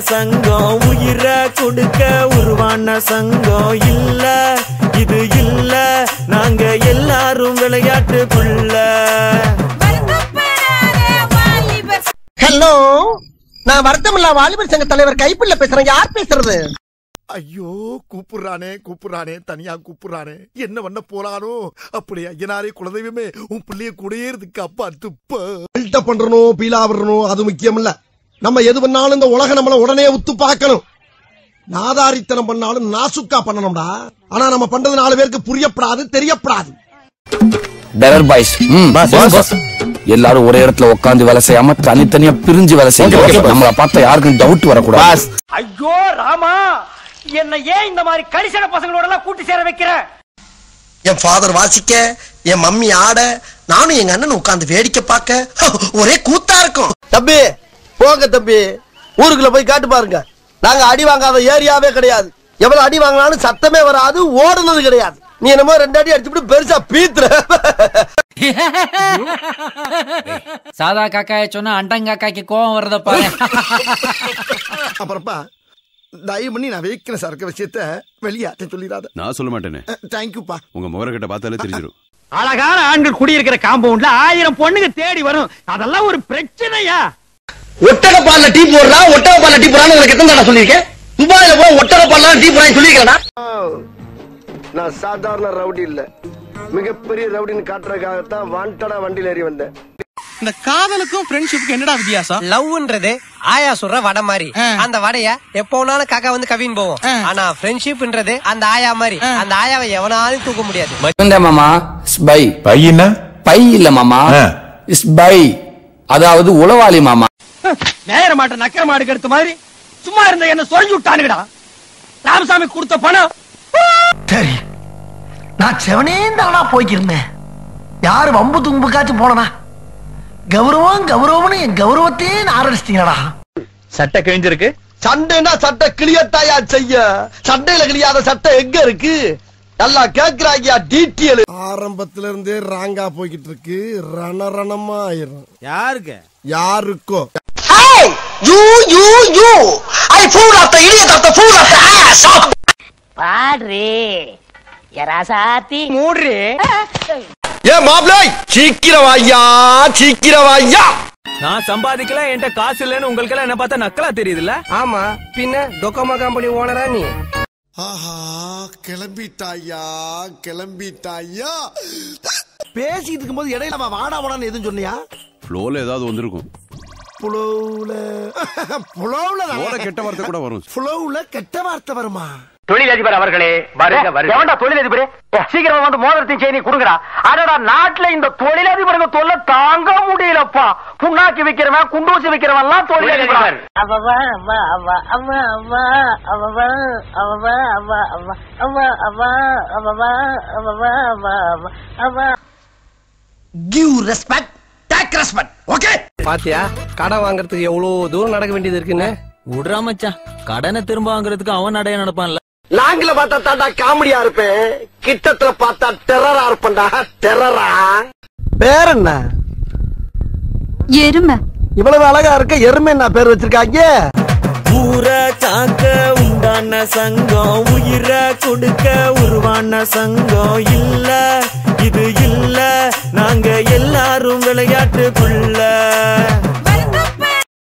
சங்கம் உயிரை கொடுக்க உருவான சங்கம் இல்ல இது இல்ல நாங்க எல்லாரும் விளையாட்டுக்குள்ள. ஹலோ, நான் வருத்தமில்லா வாலிபர் சங்க தலைவர் கைப்புள்ள பேசுறேன். யார் பேசுறது? ஐயோ, கூப்பிடுறானே தனியா கூப்பிடுறானே, என்ன பண்ண போறானோ? அப்படி ஐயனாரே குலதெய்வமே, உன் பிள்ளைய கூடயேறதுக்கு அப்பா துப்ப பண்றணும், பீலா வரணும், அது முக்கியம் இல்ல. நம்ம எது பண்ணாலும் இந்த உலக நம்மள உடனே உத்து பார்க்கணும். நாதாரித்தனம் பண்ணாலும் நாசுக்கா பண்ணணும்டா. ஆனா நம்ம பண்றது 4 பேருக்கு புரியப்படாது, தெரியப்படாது. எல்லாரும் ஒரே இடத்துல உட்காந்து வேலை செய்யாம தனித்தனியா பிரிஞ்சு வேலை செய்ய நம்மள பார்த்தா யாருக்கும் டவுட் வரக்கூடாது. ஐயோ ராமா, என்ன ஏன் இந்த மாதிரி கரிசன பசங்களோட எல்லாம் கூட்டி சேர வைக்கிற? என் ஃபாதர் வாசிக்க, என் மம்மி ஆட, நானும் எங்க அண்ணன் உட்கார்ந்து வேடிக்கை பார்க்க ஒரே கூத்தா இருக்கும். தம்பி போங்க தம்பி, ஊருக்குள்ள போய் காட்டு பாருங்க. நாங்க அடி வாங்காத ஏரியாவே கிடையாது. எவ்வளவு அடி வாங்கினாலும் சத்தமே வராது, ஓடுனது கிடையாது. நீ என்னமோ 2 அடி அடிச்சுட்டு பெருசா பீத்துற. சாதா காக்காய சொன்னா அண்டங்காக்காய்க்கு கோவம் வருத பாரு. அப்புறப்பா தயவு பண்ணி நான் வைக்கிற சரக்கு விஷயத்த வெளியாட்ட சொல்லிடாத. நான் சொல்ல மாட்டேனே. தேங்க்யூப்பா. உங்க முகரக்கிட்ட பார்த்தாலே தெரிஞ்சிடும். அழகான ஆண்கள் குடியிருக்கிற காம்பவுண்ட்ல 1000 பொண்ணுங்க தேடி வரும். அதெல்லாம் ஒரு பிரச்சனையா? ஒட்டக பால்ல டீ போடுறா, ஒட்டக பால்ல டீ போடுறான்னு உங்களுக்கு எத்தனை தடவை சொல்லியிருக்கேன்? துபாயில போய் ஒட்டக பால்ல டீ போடுறான்னு சொல்லியிருக்கேன்டா. நான் சாதாரண ரவுடி இல்ல, மிகப்பெரிய ரவுடின்னு காட்டுறதுக்காகத்தான் வாண்டடா வண்டியில ஏறி வந்தேன். இந்த காதலுக்கும் ஃப்ரெண்ட்ஷிப்புக்கும் என்னடா வித்தியாசம்? லவ்ன்றது ஆயா சொல்ற வடை மாதிரி. அந்த வடைய எப்போனாலும் காக்கா வந்து கவின் போவோம். ஆனா ஃப்ரெண்ட்ஷிப்ன்றது அந்த ஆயா மாதிரி. அந்த ஆயாவை எவனாலும் தூக்க முடியாது. மாமா பை பையனா பை இல்ல மாமா, இஸ் பை, அதாவது உளவாளி மாமா. நேர மாட்ட நக்கர மாடு கெடுத்த மாதிரி சும்மா இருந்த என்ன சொல்லி விட்டானுங்கடா. ராமசாமி கொடுத்த பணம். சரி, நான் செவனே தானா போய்க்கிருந்தேன். யாரு வம்பு தும்புக்காச்சும் போனனா? கௌரவம் கௌரவம்னு என் கௌரவத்தையே ஆரம்பிச்சிட்டீங்களா? சட்டை கிழிஞ்சிருக்கு. சண்டைனா சட்டை கிளியத்தாயா செய்ய. சண்டையில கிளியாத சட்டை எங்க இருக்கு? நல்லா கேக்குறாங்க. டீட்டெயில் ஆரம்பத்துல இருந்தே ராங்கா போய்கிட்டு இருக்கு. ரணரணமா ஆயிரும். யாருக்கு? யாருக்கோ. I fool of the idiot of the fool of the ass. பாடுறே யராசாத்தி மூடுறே. ஏ மாப்ளை, சீக்கிரம் வாயா, சீக்கிரம் வாயா. நான் சம்பாதிக்கல, என்கிட்ட காசு இல்லன்னு உங்களுக்கு எல்லாம் என்ன பார்த்தா நக்கலா தெரியுதுல்ல? ஆமா, பின்ன டொக்கோமோ கம்பெனி ஓனரா நீ? ஆஹா, கிளம்பிட்டாயா கிளம்பிட்டாயா. பேசிட்டு இருக்கும்போது இடையில வாடா வாடான்னு எதுவும் சொன்னியா? ஃப்ளோல ஏதாவது வந்திருக்கும். புலவுல கெட்ட வார்த்தை கூட வரும். புலவுல கெட்ட வார்த்தை வருமா? தொழிலதிபர் அவர்களே வருக வருக. எவன்டா தொழிலதிபரே? சீக்கிரம் வந்து மோதிரத்தையும் செய்தி கொடுங்கடா. அடடா, நாட்டுல இந்த தொழிலதிபருக்கு தொல்லை தாங்க முடியலப்பா. புண்ணாக்கி விக்கிறவன், குண்டூசி விக்கிறவன் எல்லாம் தொழிலதிபர். அவவா அவா அவா அவா அவா அவவா அவவா அவா அவா அவா அவா அவவா அவவா அவா அவா. Give respect, take respect. Okay? பாத்தியா, கடன் வாங்குறதுக்கு எவ்வளவு தூரம் நடக்க வேண்டியது இருக்குன்னு. விடுறா மச்சான், கடனை திரும்ப வாங்குறதுக்கு அவன் நடைய நடப்பான்ல. லாங்கில பார்த்தா தாண்டா காமெடியா இருப்பேன், கிட்டத்துல பார்த்தா டெரரா இருப்பேன்டா. டெரரா. பேர் என்ன? எருமை. இவ்வளவு அழகா இருக்க எருமை என்ன பேர் வச்சிருக்காங்க? ஊரை காக்க உண்டான சங்கம் உயிரை கொடுக்க உருவான சங்கம் இல்ல இது இல்ல நாங்க எல்லாரும் விளையாட்டுக்குள்ள.